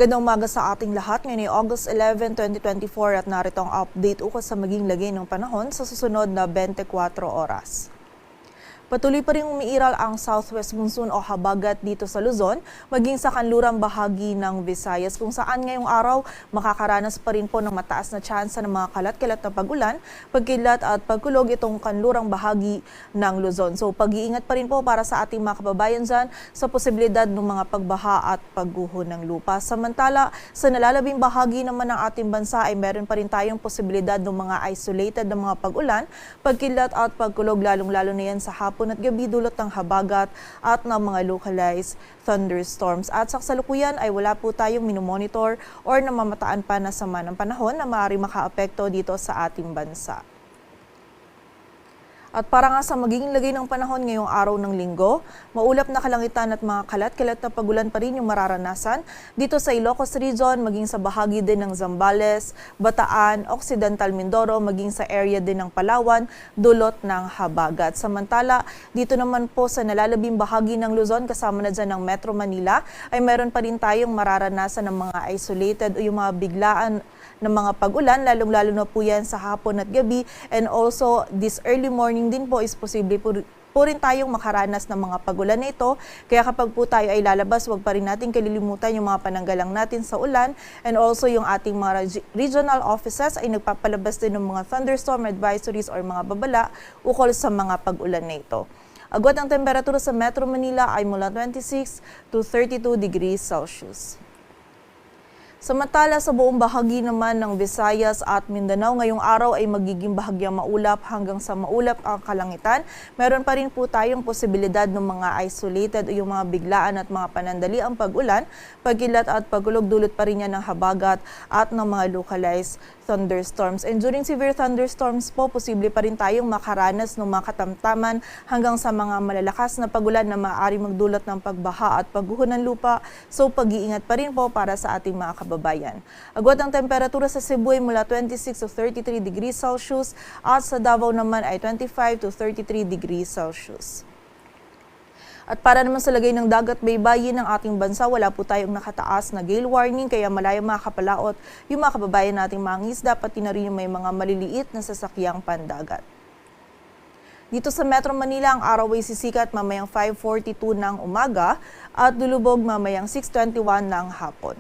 Magandang umaga sa ating lahat. Ngayon ay August 11, 2024 at narito ang update ukol sa maging lagay ng panahon sa susunod na 24 oras. Patuloy pa rin umiiral ang southwest monsoon o habagat dito sa Luzon, maging sa kanlurang bahagi ng Visayas kung saan ngayong araw makakaranas pa rin po ng mataas na tsansa ng mga kalat-kalat na pag-ulan, pagkilat at pagkulog itong kanlurang bahagi ng Luzon. So pag-iingat pa rin po para sa ating mga kababayan dyan sa posibilidad ng mga pagbaha at pagguho ng lupa. Samantala, sa nalalabing bahagi naman ng ating bansa ay meron pa rin tayong posibilidad ng mga isolated na mga pag-ulan, pagkilat at pagkulog lalong-lalo na yan sa hapon at gabi dulot ng habagat at ng mga localized thunderstorms. At sa kasalukuyan ay wala po tayong minomonitor or namamataan pa na sama ng panahon na maaari makaapekto dito sa ating bansa. At para nga sa magiging lagay ng panahon ngayong araw ng linggo, maulap na kalangitan at mga kalat-kalat na pagulan pa rin yung mararanasan dito sa Ilocos Region, maging sa bahagi din ng Zambales, Bataan, Occidental Mindoro, maging sa area din ng Palawan, dulot ng habagat. Samantala, dito naman po sa nalalabing bahagi ng Luzon, kasama na dyan ng Metro Manila, ay meron pa rin tayong mararanasan ng mga isolated o yung mga biglaan ng mga pag-ulan, lalong-lalo na po yan sa hapon at gabi, and also this early morning din po is posible po rin tayong makaranas ng mga pag-ulan na ito. Kaya kapag po tayo ay lalabas, huwag pa rin natin kalilimutan yung mga pananggalang natin sa ulan, and also yung ating mga regional offices ay nagpapalabas din ng mga thunderstorm advisories or mga babala ukol sa mga pag-ulan na ito. Agwat ang temperatura sa Metro Manila ay mula 26 to 32 degrees Celsius. Samantala sa buong bahagi naman ng Visayas at Mindanao, ngayong araw ay magiging bahagyang maulap hanggang sa maulap ang kalangitan. Meron pa rin po tayong posibilidad ng mga isolated o yung mga biglaan at mga panandaliang pag-ulan, pagkilat at pagulog dulot pa rin yan ng habagat at ng mga localized thunderstorms. And during severe thunderstorms po, posible pa rin tayong makaranas ng mga katamtaman hanggang sa mga malalakas na pagulan na maaari magdulot ng pagbaha at pagguho ng lupa. So pag-iingat pa rin po para sa ating mga kababayan. Agwat ang temperatura sa Cebu ay mula 26 to 33 degrees Celsius at sa Davao naman ay 25 to 33 degrees Celsius. At para naman sa lagay ng dagat baybayin ng ating bansa, wala po tayong nakataas na gale warning, kaya malayang makakapalaot yung mga kababayan nating mga isda, pati na rin yung may mga maliliit na sasakyang pandagat. Dito sa Metro Manila, ang araw ay sisikat mamayang 5:42 ng umaga at lulubog mamayang 6:21 ng hapon.